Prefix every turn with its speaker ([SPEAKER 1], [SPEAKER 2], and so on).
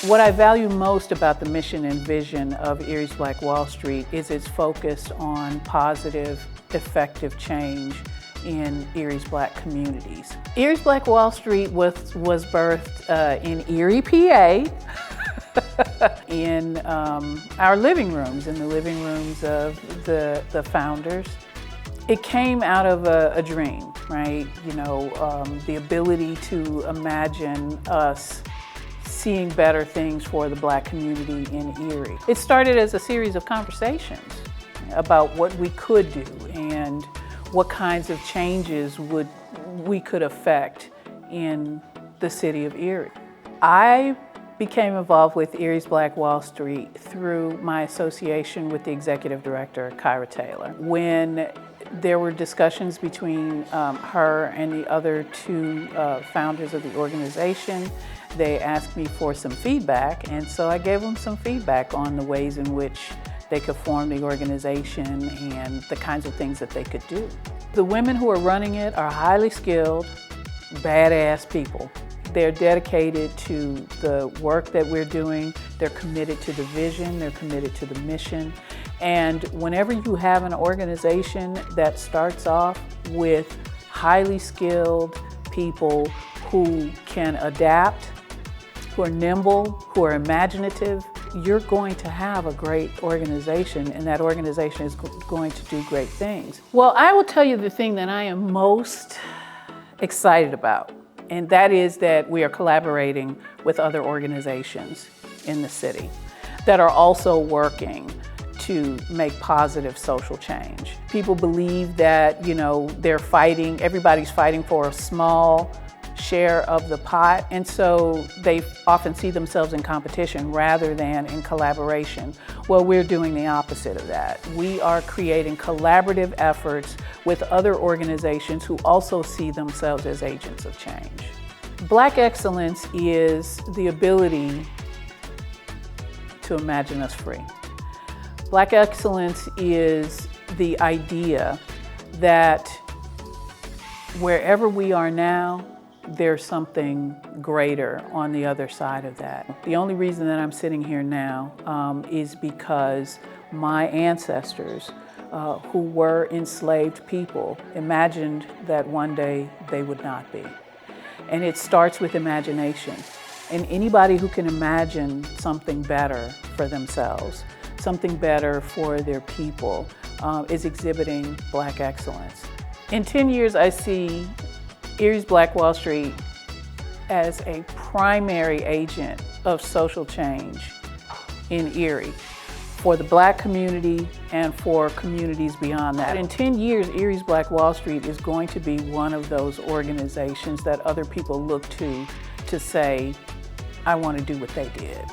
[SPEAKER 1] What I value most about the mission and vision of Erie's Black Wall Street is its focus on positive, effective change in Erie's Black communities. Erie's Black Wall Street was birthed in Erie, PA, in our living rooms, in the living rooms of the founders. It came out of a dream, right? You know, the ability to imagine us seeing better things for the Black community in Erie. It started as a series of conversations about what we could do and what kinds of changes we could affect in the city of Erie. I became involved with Erie's Black Wall Street through my association with the executive director, Kyra Taylor. When there were discussions between her and the other two founders of the organization, they asked me for some feedback, and so I gave them some feedback on the ways in which they could form the organization and the kinds of things that they could do. The women who are running it are highly skilled, badass people. They're dedicated to the work that we're doing. They're committed to the vision. They're committed to the mission. And whenever you have an organization that starts off with highly skilled people who can adapt, who are nimble, who are imaginative, you're going to have a great organization, and that organization is going to do great things. Well, I will tell you the thing that I am most excited about, and that is that we are collaborating with other organizations in the city that are also working to make positive social change. People believe that, you know, everybody's fighting for a small share of the pot, and so they often see themselves in competition rather than in collaboration. Well, we're doing the opposite of that. We are creating collaborative efforts with other organizations who also see themselves as agents of change. Black excellence is the ability to imagine us free. Black excellence is the idea that wherever we are now, there's something greater on the other side of that. The only reason that I'm sitting here now is because my ancestors, who were enslaved people, imagined that one day they would not be. And it starts with imagination. And anybody who can imagine something better for themselves, something better for their people, is exhibiting Black excellence. In 10 years, I see Erie's Black Wall Street as a primary agent of social change in Erie for the Black community and for communities beyond that. In 10 years, Erie's Black Wall Street is going to be one of those organizations that other people look to say, I want to do what they did.